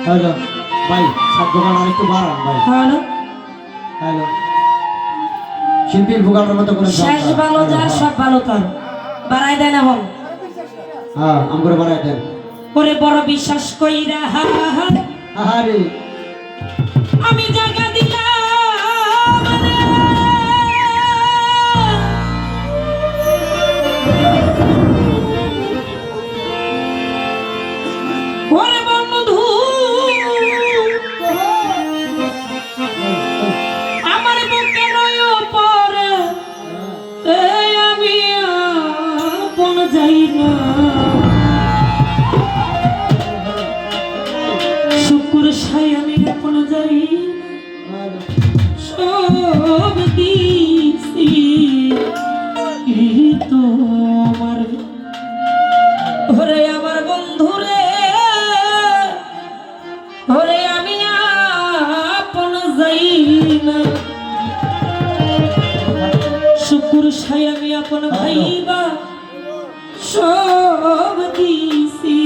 Hello ভাই, সব দোকান আরেকটু বাড়ান ভাই। হ্যালো হ্যালো, শিল্পীর ভোগানোর মতো করে শেষ ভালো যা সব ভালো তার বাড়াই দেয় না বল। হ্যাঁ, আমগরে বাড়াই দেন। ওরে বড় বিশ্বাস কইরা আরে আমি জায়গা দিলাম ওরে বন্ধু আমার বুকে রয় পরে আমি আপন যাই না শুকুর সাই আমি আপন যাই সব দিছি তোমার ওরে আমার বন্ধু রে ওরে আমি আপন যাই না শুকুর সাই আমি আপন ভাইবা সব দিছি